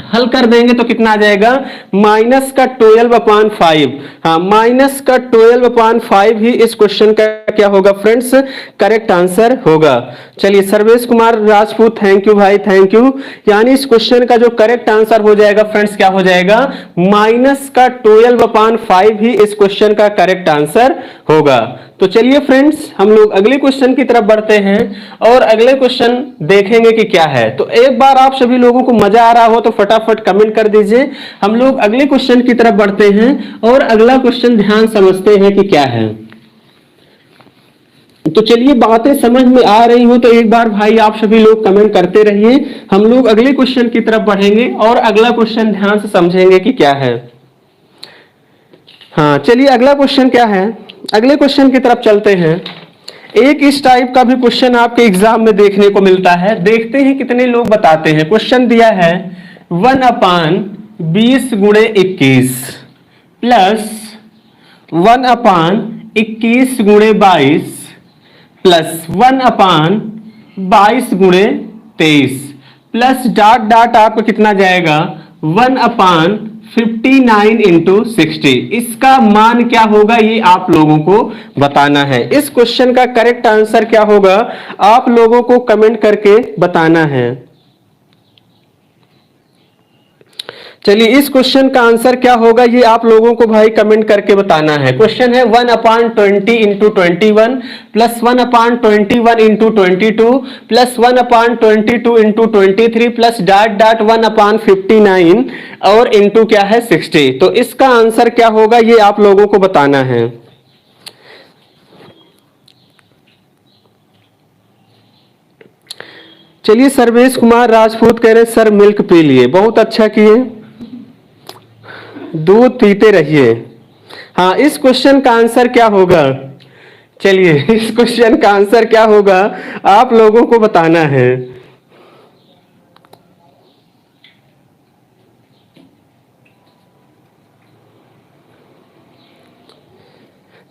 हल कर देंगे तो कितना आ जाएगा -12/5। हाँ -12/5 ही इस क्वेश्चन का क्या होगा फ्रेंड्स करेक्ट आंसर होगा। चलिए सर्वेश कुमार राजपूत थैंक यू भाई, थैंक यू। यानी इस क्वेश्चन का जो करेक्ट आंसर हो जाएगा फ्रेंड्स क्या हो जाएगा -12/5 ही इस क्वेश्चन का करेक्ट आंसर होगा। तो चलिए फ्रेंड्स हम लोग अगले क्वेश्चन की तरफ बढ़ते हैं और अगले क्वेश्चन देखेंगे कि क्या है। तो एक बार आप सभी लोगों को मजा आ रहा हो तो फटाफट कमेंट कर दीजिए। हम लोग अगले क्वेश्चन की तरफ बढ़ते हैं और अगला क्वेश्चन ध्यान समझते हैं कि क्या है। तो चलिए बातें समझ में आ रही हो तो एक बार भाई आप सभी लोग कमेंट करते रहिए। हम लोग अगले क्वेश्चन की तरफ बढ़ेंगे और अगला क्वेश्चन ध्यान से समझेंगे कि क्या है। हाँ चलिए अगला क्वेश्चन क्या है, अगले क्वेश्चन की तरफ चलते हैं। एक इस टाइप का भी क्वेश्चन आपके एग्जाम में देखने को मिलता है, देखते हैं कितने लोग बताते हैं। क्वेश्चन दिया है 1/20 × 21 plus 1/21 × 22 plus 1/22 × 23 plus dot dot आपको कितना जाएगा 1/59 × 60। इसका मान क्या होगा ये आप लोगों को बताना है। इस क्वेश्चन का करेक्ट आंसर क्या होगा आप लोगों को कमेंट करके बताना है। चलिए इस क्वेश्चन का आंसर क्या होगा ये आप लोगों को भाई कमेंट करके बताना है। क्वेश्चन है 1/20 × 21 plus 1/21 × 22 plus 1/22 × 23 plus dot dot 1/59 और इंटू क्या है 60। तो इसका आंसर क्या होगा ये आप लोगों को बताना है। चलिए सर्वेश कुमार राजपूत कह रहे सर मिल्क पी लिए, बहुत अच्छा किए, दूध पीते रहिए। हाँ इस क्वेश्चन का आंसर क्या होगा, चलिए इस क्वेश्चन का आंसर क्या होगा आप लोगों को बताना है।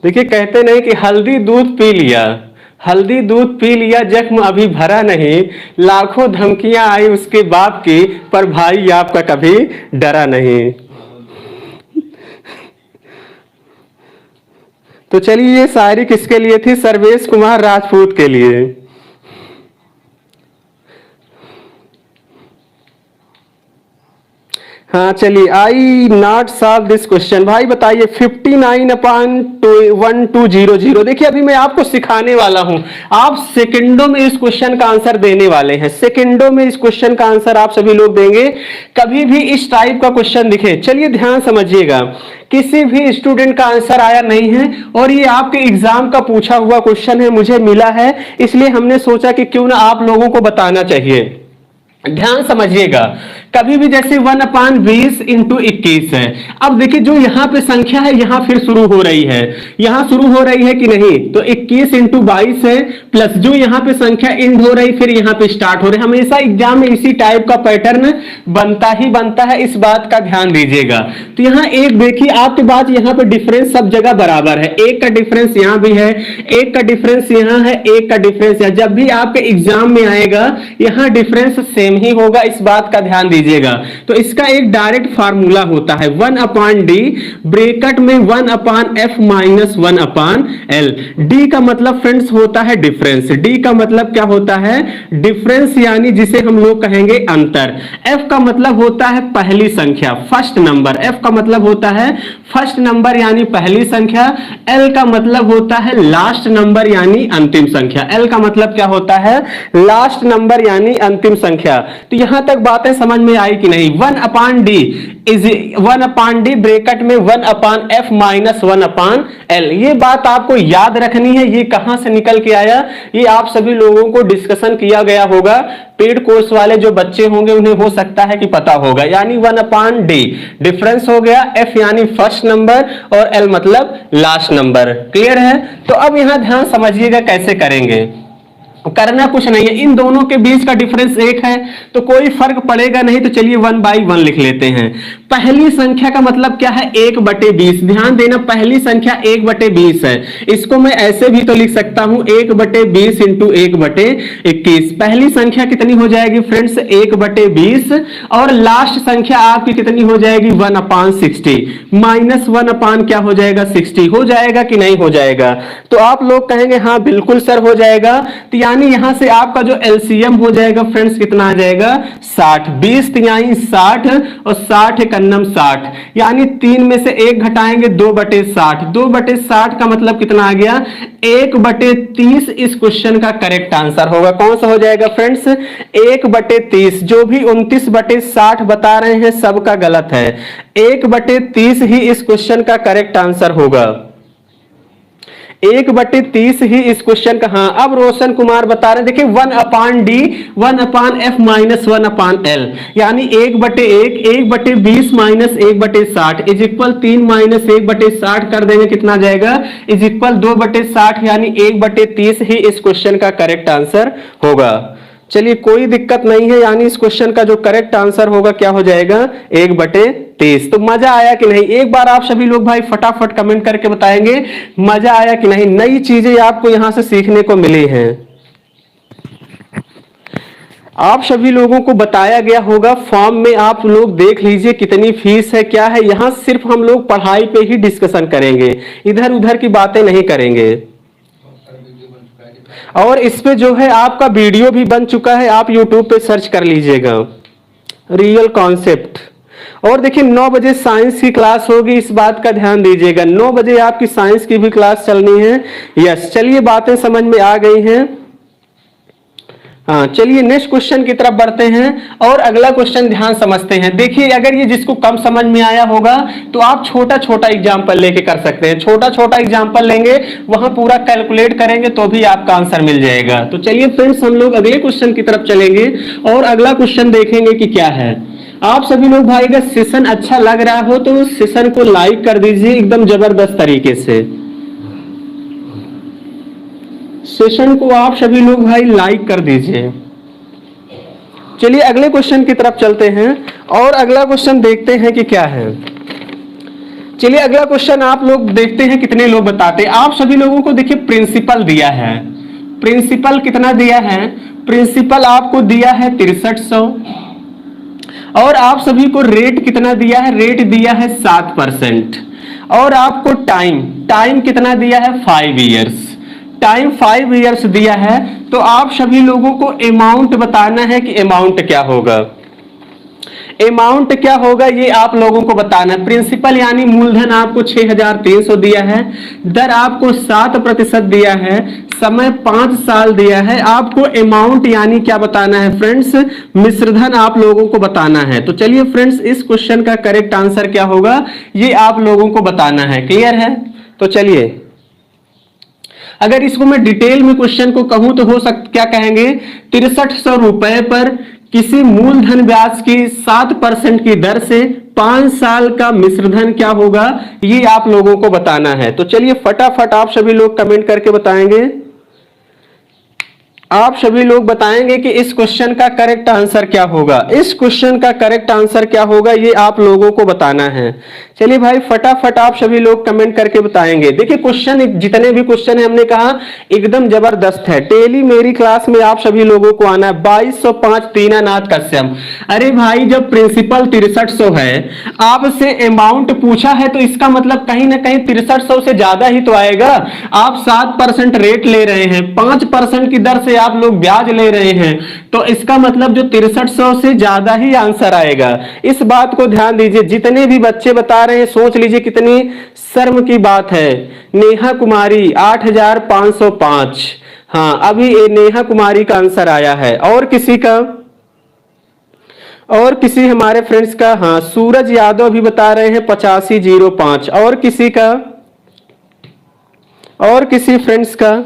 देखिए कहते नहीं कि हल्दी दूध पी लिया, हल्दी दूध पी लिया जख्म अभी भरा नहीं, लाखों धमकियां आई उसके बाप की पर भाई आपका कभी डरा नहीं। तो चलिए ये शायरी किसके लिए थी, सर्वेश कुमार राजपूत के लिए। हाँ हाँ चलिए, आई नॉट सॉल्व दिस क्वेश्चन। भाई बताइए 59/1200। देखिए अभी मैं आपको सिखाने वाला हूं, आप सेकंडों में इस क्वेश्चन का आंसर देने वाले हैं। सेकंडों में इस क्वेश्चन का आंसर आप सभी लोग देंगे। कभी भी इस टाइप का क्वेश्चन दिखे, चलिए ध्यान समझिएगा, किसी भी स्टूडेंट का आंसर आया नहीं है और ये आपके एग्जाम का पूछा हुआ क्वेश्चन है, मुझे मिला है, इसलिए हमने सोचा कि क्यों ना आप लोगों को बताना चाहिए। ध्यान समझिएगा, कभी भी जैसे 1/20 इंटू 21 है। अब देखिए जो यहां पे संख्या है यहां फिर शुरू हो रही है, यहां शुरू हो रही है कि नहीं, तो 21 इंटू 22 है, प्लस जो यहां पे संख्या एंड हो रही फिर यहां पे स्टार्ट हो रही है। हमेशा एग्जाम में इसी टाइप का पैटर्न बनता ही बनता है, इस बात का ध्यान दीजिएगा। तो यहां एक देखिए आपके पास यहां पे डिफरेंस सब जगह बराबर है, एक का डिफरेंस यहां भी है, एक का डिफरेंस यहां है, एक का डिफरेंस यहां। जब भी आपके एग्जाम में आएगा यहां डिफरेंस सेम ही होगा, इस बात का ध्यान दीजिएगा। तो इसका एक डायरेक्ट फार्मूला होता है 1/d ब्रैकेट में 1/f माइनस 1/l। d का मतलब फ्रेंड्स होता है डिफरेंस, d का मतलब क्या होता है, डिफरेंस, यानी जिसे हम लोग कहेंगे अंतर। f का मतलब होता है पहली संख्या, फर्स्ट नंबर, f का मतलब होता है फर्स्ट नंबर यानी पहली संख्या। l का मतलब होता है लास्ट नंबर यानी अंतिम संख्या। l का मतलब क्या होता है, लास्ट नंबर यानी अंतिम संख्या। तो यहां तक बातें समझ में आई कि नहीं। 1/d इज 1/d ब्रैकेट में 1/f माइनस 1/l। ये बात आपको याद रखनी है। ये कहां से निकल के आया, ये आप सभी लोगों को डिस्कशन किया गया होगा। पेड कोर्स वाले जो बच्चे होंगे उन्हें हो सकता है कि पता होगा। यानी 1/d डिफरेंस हो गया, f यानी फर्स्ट नंबर और l मतलब लास्ट नंबर। क्लियर है। तो अब यहां ध्यान समझिएगा कैसे करेंगे। करना कुछ नहीं है, इन दोनों के बीच का डिफरेंस एक है तो कोई फर्क पड़ेगा नहीं। तो चलिए 1/1 लिख लेते हैं। पहली संख्या का मतलब क्या है, 1/20। ध्यान देना, पहली संख्या 1/20 है। इसको मैं ऐसे भी तो लिख सकता हूं 1/20 इंटू 1/21। पहली संख्या कितनी हो जाएगी फ्रेंड्स, 1/20 और लास्ट संख्या आपकी कितनी हो जाएगी 1/60 माइनस 1/ क्या हो जाएगा 60। हो जाएगा कि नहीं हो जाएगा। तो आप लोग कहेंगे हाँ बिल्कुल सर हो जाएगा। तो यानी यहां से आपका जो एलसीएम हो जाएगा फ्रेंड्स कितना आ जाएगा 60। 20 तिहाई 60 और 60 एकन्नम 60, यानी 3 में से 1 घटाएंगे 2/60। 2/60 का मतलब कितना आ गया 1/30। इस क्वेश्चन का करेक्ट आंसर होगा। कौन सा हो जाएगा फ्रेंड्स 1/30। जो भी 29/60 बता रहे हैं सबका गलत है, 1/30 ही इस क्वेश्चन का करेक्ट आंसर होगा। 1/30 ही इस क्वेश्चन का। हाँ अब रोशन कुमार बता रहे हैं, देखिए 1/d 1/f माइनस 1/l, यानी 1/1 1/20 माइनस 1/60 इज इक्वल 3 माइनस 1/60 कर देंगे कितना जाएगा इज इक्वल 2/60, यानी 1/30 ही इस क्वेश्चन का करेक्ट आंसर होगा। चलिए कोई दिक्कत नहीं है, यानी इस क्वेश्चन का जो करेक्ट आंसर होगा क्या हो जाएगा 1/30। तो मजा आया कि नहीं, एक बार आप सभी लोग भाई फटाफट कमेंट करके बताएंगे मजा आया कि नहीं। नई चीजें आपको यहां से सीखने को मिली हैं। आप सभी लोगों को बताया गया होगा फॉर्म में, आप लोग देख लीजिए कितनी फीस है क्या है। यहां सिर्फ हम लोग पढ़ाई पे ही डिस्कशन करेंगे, इधर उधर की बातें नहीं करेंगे। और इस पे जो है आपका वीडियो भी बन चुका है, आप YouTube पे सर्च कर लीजिएगा रियल कॉन्सेप्ट। और देखिए 9 बजे साइंस की क्लास होगी, इस बात का ध्यान दीजिएगा। 9 बजे आपकी साइंस की भी क्लास चलनी है। यस चलिए बातें समझ में आ गई हैं। हाँ चलिए नेक्स्ट क्वेश्चन की तरफ बढ़ते हैं और अगला क्वेश्चन ध्यान समझते हैं। देखिए अगर ये जिसको कम समझ में आया होगा तो आप छोटा छोटा एग्जाम्पल लेके कर सकते हैं। छोटा छोटा एग्जाम्पल लेंगे, वहां पूरा कैलकुलेट करेंगे तो भी आपका आंसर मिल जाएगा। तो चलिए फ्रेंड्स हम लोग अगले क्वेश्चन की तरफ चलेंगे और अगला क्वेश्चन देखेंगे कि क्या है। आप सभी लोग भाई अगर सेशन अच्छा लग रहा हो तो सेशन को लाइक कर दीजिए एकदम जबरदस्त तरीके से। सेशन को आप सभी लोग भाई लाइक कर दीजिए। चलिए अगले क्वेश्चन की तरफ चलते हैं और अगला क्वेश्चन देखते हैं कि क्या है। चलिए अगला क्वेश्चन आप लोग देखते हैं कितने लोग बताते हैं। आप सभी लोगों को देखिए प्रिंसिपल दिया है, प्रिंसिपल कितना दिया है, प्रिंसिपल आपको दिया है 6300 और आप सभी को रेट कितना दिया है, रेट दिया है 7% और आपको टाइम कितना दिया है 5 ईयर्स। टाइम 5 ईयर्स दिया है तो आप सभी लोगों को अमाउंट बताना है कि अमाउंट क्या होगा। अमाउंट क्या होगा ये आप लोगों को बताना है। प्रिंसिपल यानी मूलधन आपको 6,300 दिया है, दर आपको 7% दिया है, समय 5 साल दिया है, आपको अमाउंट यानी क्या बताना है फ्रेंड्स, मिश्रधन आप लोगों को बताना है। तो चलिए फ्रेंड्स, इस क्वेश्चन का करेक्ट आंसर क्या होगा ये आप लोगों को बताना है। क्लियर है? तो चलिए, अगर इसको मैं डिटेल में क्वेश्चन को कहूं तो हो सकता क्या कहेंगे, 6300 रुपए पर किसी मूलधन ब्याज की 7% की दर से 5 साल का मिश्रधन क्या होगा ये आप लोगों को बताना है। तो चलिए फटाफट आप सभी लोग कमेंट करके बताएंगे, आप सभी लोग बताएंगे कि इस क्वेश्चन का करेक्ट आंसर क्या होगा। इस क्वेश्चन का करेक्ट आंसर क्या होगा ये आप लोगों को बताना है। चलिए भाई फटाफट आप सभी लोग कमेंट करके बताएंगे। देखिए क्वेश्चन जितने भी क्वेश्चन है हमने कहा एकदम जबरदस्त है। डेली मेरी क्लास में आप सभी लोगों को आना है। 2205 दीनानाथ कश्यप। अरे भाई जब प्रिंसिपल 6300 है, आपसे अमाउंट पूछा है तो इसका मतलब कहीं ना कहीं 6300 से ज्यादा ही तो आएगा। आप 7% रेट ले रहे हैं, 5% की दर से आप लोग ब्याज ले रहे हैं, तो इसका मतलब जो 6300 से ज्यादा ही आंसर आएगा। इस बात को ध्यान दीजिए। जितने भी बच्चे बता रहे हैं सोच लीजिए कितनी शर्म की बात है। नेहा कुमारी 8505, हाँ अभी ये नेहा कुमारी का आंसर आया है। और किसी का, और किसी हमारे फ्रेंड्स का, हाँ सूरज यादव भी बता रहे हैं 8505। और किसी का, और किसी फ्रेंड्स का,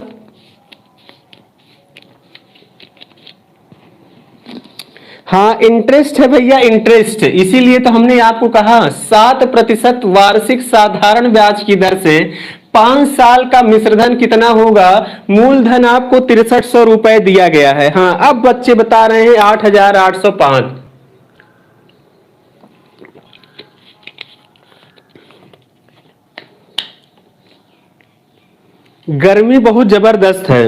हाँ इंटरेस्ट है भैया, इंटरेस्ट। इसीलिए तो हमने आपको कहा 7% वार्षिक साधारण ब्याज की दर से 5 साल का मिश्रधन कितना होगा। मूलधन आपको 6300 रुपए दिया गया है। हाँ अब बच्चे बता रहे हैं 8805। गर्मी बहुत जबरदस्त है,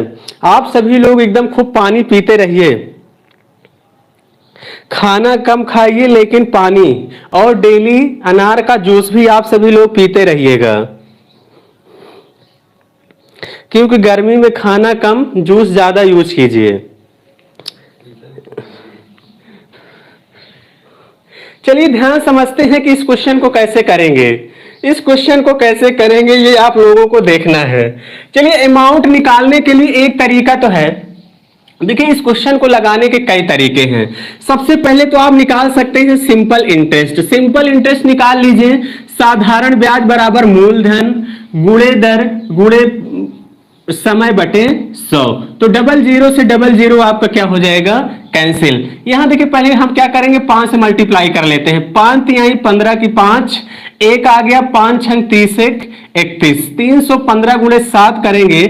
आप सभी लोग एकदम खूब पानी पीते रहिए, खाना कम खाइए लेकिन पानी, और डेली अनार का जूस भी आप सभी लोग पीते रहिएगा, क्योंकि गर्मी में खाना कम जूस ज्यादा यूज कीजिए। चलिए ध्यान समझते हैं कि इस क्वेश्चन को कैसे करेंगे। इस क्वेश्चन को कैसे करेंगे ये आप लोगों को देखना है। चलिए अमाउंट निकालने के लिए एक तरीका तो है। देखिए इस क्वेश्चन को लगाने के कई तरीके हैं। सबसे पहले तो आप निकाल सकते हैं सिंपल इंटरेस्ट। सिंपल इंटरेस्ट निकाल लीजिए। साधारण ब्याज बराबर मूलधन गुणे दर गुणे समय बटे 100। तो 00 से 00 आपका क्या हो जाएगा, कैंसिल। यहां देखिए पहले हम क्या करेंगे, 5 से मल्टीप्लाई कर लेते हैं। 5 तिहाई 15 की 5, एक आ गया 5 छंग 30 एक 31, 315 गुणे 7 करेंगे,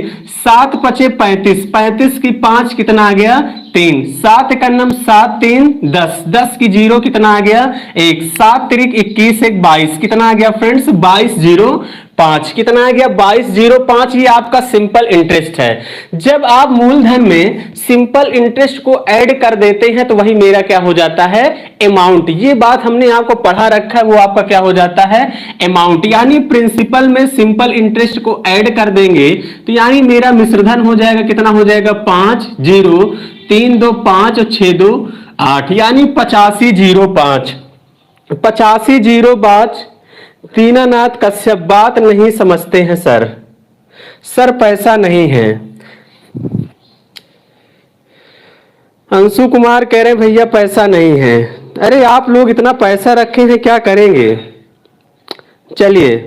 7 पचे 35, 35 की 5 कितना आ गया 3, 7 का नम 7 3 10, 10 की 0 कितना आ गया 1, 7 त्रिक 21 एक 22 कितना आ गया फ्रेंड्स 2205 कितना आ गया 2205। ये आपका सिंपल इंटरेस्ट है। जब आप मूलधन में सिंपल इंटरेस्ट को ऐड कर देते हैं तो वही मेरा क्या हो जाता है, अमाउंट। ये बात हमने आपको पढ़ा रखा है, वो आपका क्या हो जाता है, अमाउंट। यानी प्रिंसिपल में सिंपल इंटरेस्ट को ऐड कर देंगे तो यानी मेरा मिश्रधन हो जाएगा, कितना हो जाएगा 5 0 3 2 5 और 6 2 8, यानी 8505। 8505। दीनानाथ कश्यप बात नहीं समझते हैं सर, सर पैसा नहीं है। अंशु कुमार कह रहे हैं भैया पैसा नहीं है। अरे आप लोग इतना पैसा रखे हैं क्या करेंगे। चलिए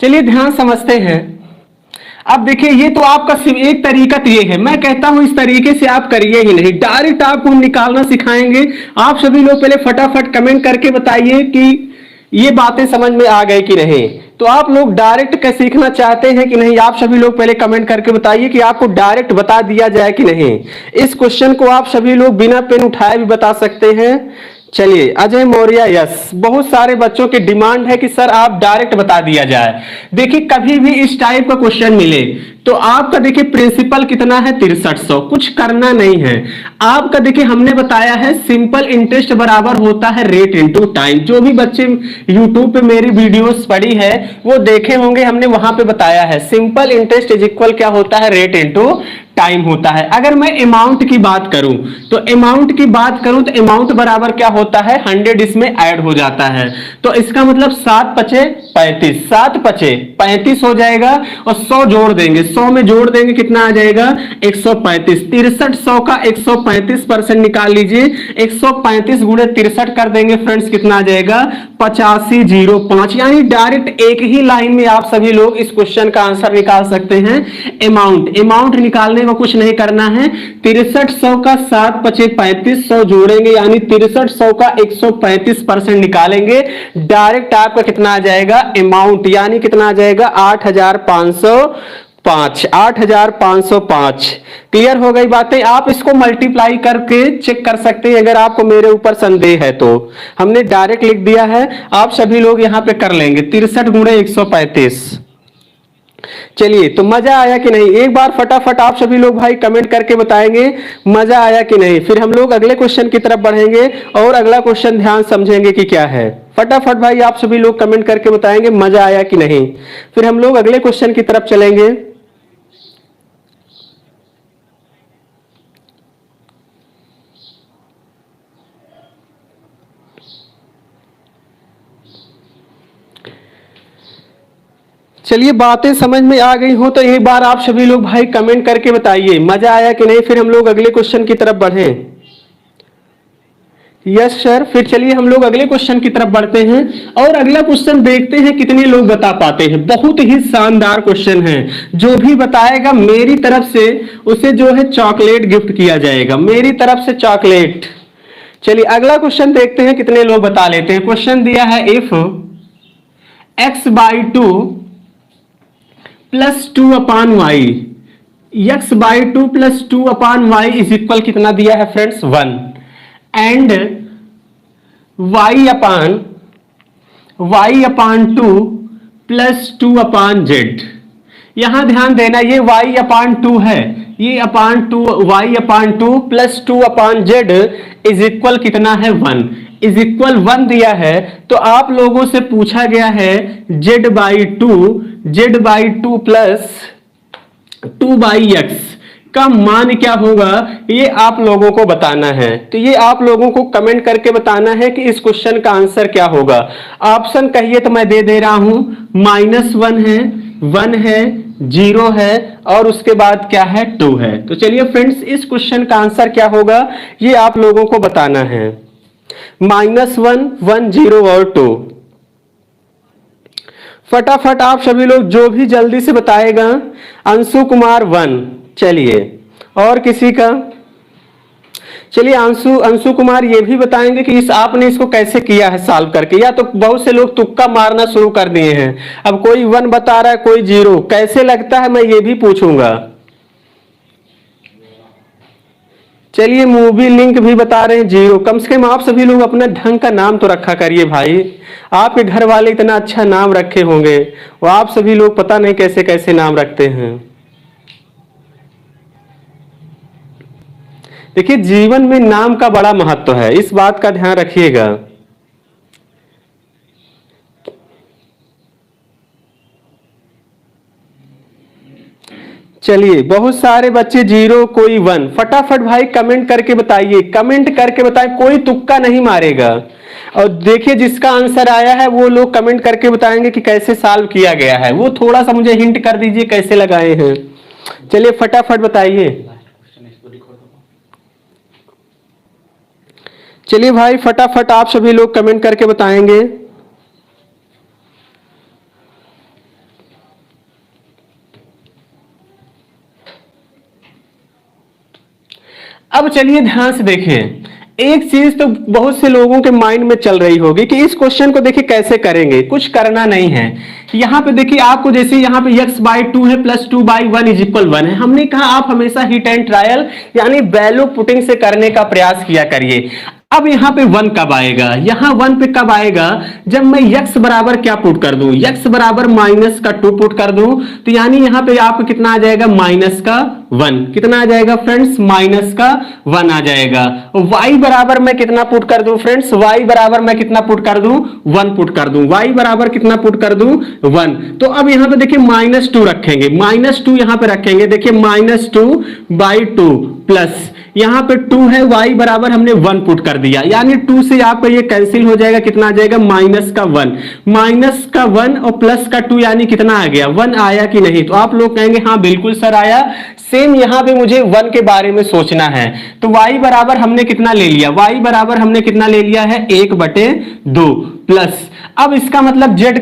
चलिए ध्यान समझते हैं। अब देखिए ये तो आपका सिर्फ एक तरीका तो ये है, मैं कहता हूं इस तरीके से आप करिए ही नहीं, डायरेक्ट आपको हम निकालना सिखाएंगे। आप सभी लोग पहले फटाफट कमेंट करके बताइए कि ये बातें समझ में आ गए कि नहीं। तो आप लोग डायरेक्ट क्या सीखना चाहते हैं कि नहीं, आप सभी लोग पहले कमेंट करके बताइए कि आपको डायरेक्ट बता दिया जाए कि नहीं। इस क्वेश्चन को आप सभी लोग बिना पेन उठाए भी बता सकते हैं। चलिए अजय मौर्य, यस, बहुत सारे बच्चों की डिमांड है कि सर आप डायरेक्ट बता दिया जाए। देखिए कभी भी इस टाइप का क्वेश्चन मिले, तो आपका देखिए प्रिंसिपल कितना है 6300, कुछ करना नहीं है। आपका देखिए हमने बताया है सिंपल इंटरेस्ट बराबर होता है रेट इनटू टाइम। जो भी बच्चे यूट्यूब पे मेरी वीडियोस पढ़ी है वो देखे होंगे, हमने वहां पे बताया है सिंपल इंटरेस्ट इज इक्वल क्या होता है, रेट इनटू टाइम होता है। अगर मैं अमाउंट की बात करूं तो अमाउंट बराबर क्या होता है, 100 इसमें ऐड हो जाता है। तो इसका मतलब 7 पचे 35, 7 पचे 35 हो जाएगा और 100 जोड़ देंगे, 100 में जोड़ देंगे कितना आ जाएगा 135। 6300 का 135% निकाल लीजिए, 135 गुणे 63 कर देंगे फ्रेंड्स, कितना आ जाएगा 8505। यानी डायरेक्ट एक ही लाइन में आप सभी लोग इस क्वेश्चन का आंसर निकाल सकते हैं। अमाउंट निकालने में कुछ नहीं करना है, 6300 का 7 पचे 35, 100 जोड़ेंगे यानी 6300 का 135% निकालेंगे, डायरेक्ट आपका कितना आ जाएगा अमाउंट, यानी कितना आ जाएगा 8505। 8505 क्लियर हो गई बातें। आप इसको मल्टीप्लाई करके चेक कर सकते हैं अगर आपको मेरे ऊपर संदेह है तो। हमने डायरेक्ट लिख दिया है, आप सभी लोग यहां पे कर लेंगे 63 गुणे 135। चलिए, तो मजा आया कि नहीं, एक बार फटाफट आप सभी लोग भाई कमेंट करके बताएंगे मजा आया कि नहीं। फिर हम लोग अगले क्वेश्चन की तरफ बढ़ेंगे और अगला क्वेश्चन ध्यान समझेंगे कि क्या है। फटाफट भाई आप सभी लोग कमेंट करके बताएंगे मजा आया कि नहीं, फिर हम लोग अगले क्वेश्चन की तरफ चलेंगे। चलिए, बातें समझ में आ गई हो तो एक बार आप सभी लोग भाई कमेंट करके बताइए मजा आया कि नहीं, फिर हम लोग अगले क्वेश्चन की तरफ बढ़ें। यस सर, फिर चलिए हम लोग अगले क्वेश्चन की तरफ बढ़ते हैं और अगला क्वेश्चन देखते हैं कितने लोग बता पाते हैं। बहुत ही शानदार क्वेश्चन है, जो भी बताएगा मेरी तरफ से उसे जो है चॉकलेट गिफ्ट किया जाएगा, मेरी तरफ से चॉकलेट। चलिए अगला क्वेश्चन देखते हैं कितने लोग बता लेते हैं। क्वेश्चन दिया है if x/2 plus 2/y, x/2 plus 2/y is equal कितना दिया है friends 1, and y/2 plus 2/z। यहां ध्यान देना, ये y/2 है, ये y/2 plus 2/z is equal कितना है 1, इज इक्वल 1 दिया है। तो आप लोगों से पूछा गया है z/2 प्लस 2/x का मान क्या होगा, ये आप लोगों को बताना है। तो ये आप लोगों को कमेंट करके बताना है कि इस क्वेश्चन का आंसर क्या होगा। ऑप्शन कहिए तो मैं दे दे रहा हूं, -1 है, 1 है, 0 है और उसके बाद क्या है 2 है। तो चलिए फ्रेंड्स, इस क्वेश्चन का आंसर क्या होगा ये आप लोगों को बताना है। -1, 1, 0 और 2। फटाफट आप सभी लोग जो भी जल्दी से बताएगा। अंशु कुमार 1, चलिए और किसी का, चलिए अंशु कुमार ये भी बताएंगे कि आपने इसको कैसे किया है सॉल्व करके, या तो बहुत से लोग तुक्का मारना शुरू कर दिए हैं। अब कोई 1 बता रहा है, कोई 0, कैसे लगता है मैं ये भी पूछूंगा। चलिए मूवी लिंक भी बता रहे हैं 0। कम से कम आप सभी लोग अपना ढंग का नाम तो रखा करिए भाई, आपके घर वाले इतना अच्छा नाम रखे होंगे, वो आप सभी लोग पता नहीं कैसे कैसे नाम रखते हैं। देखिए जीवन में नाम का बड़ा महत्व है, इस बात का ध्यान रखिएगा। चलिए बहुत सारे बच्चे 0, कोई 1। फटाफट भाई कमेंट करके बताइए, कमेंट करके बताएं, कोई तुक्का नहीं मारेगा। और देखिए जिसका आंसर आया है वो लोग कमेंट करके बताएंगे कि कैसे सॉल्व किया गया है, वो थोड़ा सा मुझे हिंट कर दीजिए कैसे लगाए हैं। चलिए फटाफट बताइए। चलिए भाई फटाफट आप सभी लोग कमेंट करके बताएंगे। अब चलिए ध्यान से देखें, एक चीज तो बहुत से लोगों के माइंड में चल रही होगी कि इस क्वेश्चन को देखिए कैसे करेंगे, कुछ करना नहीं है। यहां पे देखिए आपको जैसे यहां पे x/2 है प्लस 2/1 इज इक्वल 1 है। हमने कहा आप हमेशा हिट एंड ट्रायल यानी वैल्यू पुटिंग से करने का प्रयास किया करिए। अब यहाँ पे 1 कब आएगा, यहाँ 1 पे कब आएगा, जब मैं x बराबर क्या पुट कर दूं, x बराबर -2 पुट कर दूं, तो यानी यहाँ पे आपको कितना आ जाएगा, -1। कितना आ जाएगा फ्रेंड्स, -1 आ जाएगा। y बराबर मैं कितना पुट कर दूं फ्रेंड्स, y बराबर मैं कितना पुट कर दूं, 1 पुट कर दूं। y बराबर कितना पुट कर दूं, 1। तो अब यहाँ पे देखिए -2 रखेंगे, -2 यहाँ पे रखेंगे, देखिए -2/2 प्लस यहाँ पे 2 है, y बराबर हमने 1 पुट कर दिया, यानी 2 से आपका ये कैंसिल हो जाएगा, कितना आ जाएगा, -1 और +2 यानी कितना आ गया, 1 आया कि नहीं। तो आप लोग कहेंगे हाँ बिल्कुल सर आया। सेम यहाँ पे मुझे 1 के बारे में सोचना है, तो y बराबर हमने कितना ले लिया, y बराबर हमने कितना ले लिया है, 1/2 प्लस, अब इसका मतलब z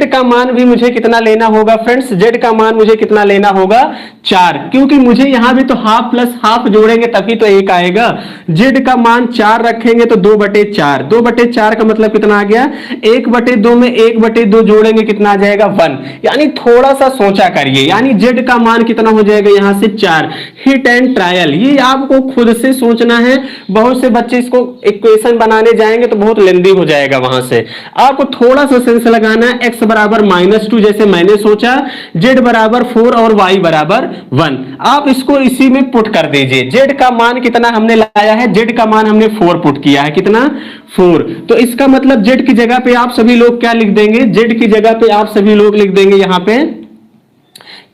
का मान भी मुझे कितना लेना होगा फ्रेंड्स, z का मान मुझे कितना लेना होगा, 4, क्योंकि मुझे यहां भी तो हाफ प्लस हाफ जोड़ेंगे तभी तो 1 आएगा। z का मान 4 रखेंगे तो 2/4, 2/4 का मतलब कितना आ गया, 1/2 में 1/2 जोड़ेंगे कितना आ जाएगा, 1। यानी थोड़ा सा सोचा करिए, यानी z का मान कितना हो जाएगा, यहां से 4। हिट एंड ट्रायल, ये आपको खुद से सोचना है। बहुत से बच्चे इसको इक्वेशन बनाने जाएंगे तो बहुत लेंदी हो जाएगा, वहां से आपको थोड़ा सा सेंस लगाना है। x बराबर -2 जैसे मैंने सोचा, z बराबर 4 और y बराबर 1, आप इसको इसी में पुट कर दीजिए। z का मान कितना हमने लाया है, z का मान हमने 4 पुट किया है, कितना, 4। तो इसका मतलब z की जगह पे आप सभी लोग क्या लिख देंगे, z की जगह पे आप सभी लोग लिख देंगे यहां पे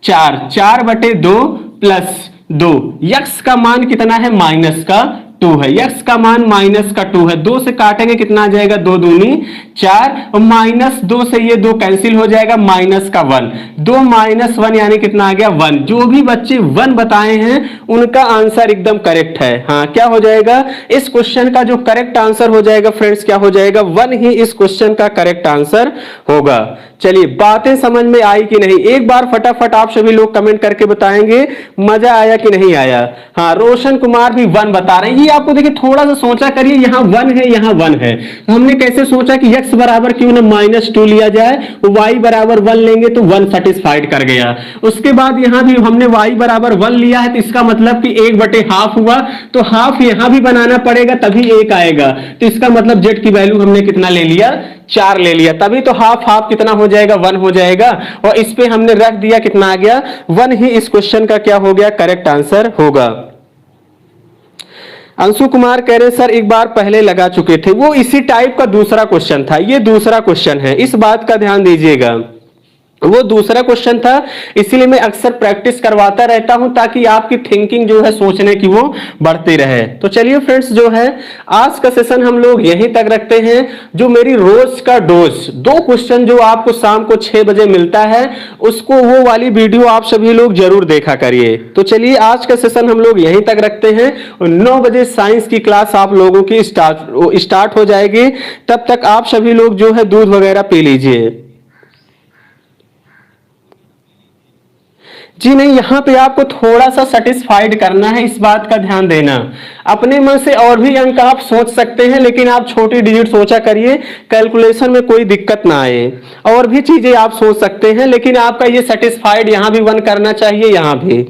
4/2 प्लस 2। x का मान कितना है, -2 है, x का मान -2 है, 2 से काटेंगे कितना आ जाएगा, 2 दूनी 4, और -2 से ये 2 कैंसिल हो जाएगा, -1, 2 -1 यानी कितना आ गया, 1। जो भी बच्चे 1 बताए हैं उनका आंसर एकदम करेक्ट है। हाँ, क्या हो जाएगा, इस क्वेश्चन का जो करेक्ट आंसर हो जाएगा फ्रेंड्स, क्या हो जाएगा, 1 ही इस क्वेश्चन का करेक्ट आंसर होगा। चलिए, बातें समझ में आई कि नहीं, एक बार फटाफट आप सभी लोग कमेंट करके बताएंगे मजा आया कि नहीं आया। हाँ, रोशन कुमार भी 1 बता रहे हैं। ये आपको देखिए थोड़ा सा सोचा करिए, यहाँ 1 है, यहाँ 1 है, तो हमने कैसे सोचा कि x बराबर क्यों ना -2 लिया जाए, y बराबर 1 लेंगे तो 1 सेटिस्फाइड कर गया। उसके बाद यहाँ भी हमने y बराबर 1 लिया है, तो इसका मतलब कि 1/2 हुआ, तो हाफ यहाँ भी बनाना पड़ेगा तभी 1 आएगा। तो इसका मतलब z की वैल्यू हमने कितना ले लिया, 4 ले लिया, तभी तो हाफ कितना हो जाएगा, 1 हो जाएगा। और इस पे हमने रख दिया, कितना आ गया, 1 ही इस क्वेश्चन का क्या हो गया, करेक्ट आंसर होगा। अंशु कुमार कह रहे सर एक बार पहले लगा चुके थे, वो इसी टाइप का दूसरा क्वेश्चन था, ये दूसरा क्वेश्चन है, इस बात का ध्यान दीजिएगा, वो दूसरा क्वेश्चन था। इसीलिए मैं अक्सर प्रैक्टिस करवाता रहता हूं ताकि आपकी थिंकिंग जो है सोचने की वो बढ़ती रहे। तो चलिए फ्रेंड्स, जो है आज का सेशन हम लोग यहीं तक रखते हैं। जो मेरी रोज का डोज 2 क्वेश्चन जो आपको शाम को 6 बजे मिलता है, उसको वो वाली वीडियो आप सभी लोग जरूर देखा करिए। तो चलिए, आज का सेशन हम लोग यहीं तक रखते हैं। 9 बजे साइंस की क्लास आप लोगों की स्टार्ट हो जाएगी। तब तक आप सभी लोग जो है दूध वगैरह पी लीजिए। जी नहीं, यहाँ पे आपको थोड़ा सा सेटिस्फाइड करना है, इस बात का ध्यान देना। अपने मन से और भी अंक आप सोच सकते हैं, लेकिन आप छोटी डिजिट सोचा करिए, कैलकुलेशन में कोई दिक्कत ना आए। और भी चीजें आप सोच सकते हैं, लेकिन आपका ये सेटिस्फाइड यहाँ भी 1 करना चाहिए, यहाँ भी।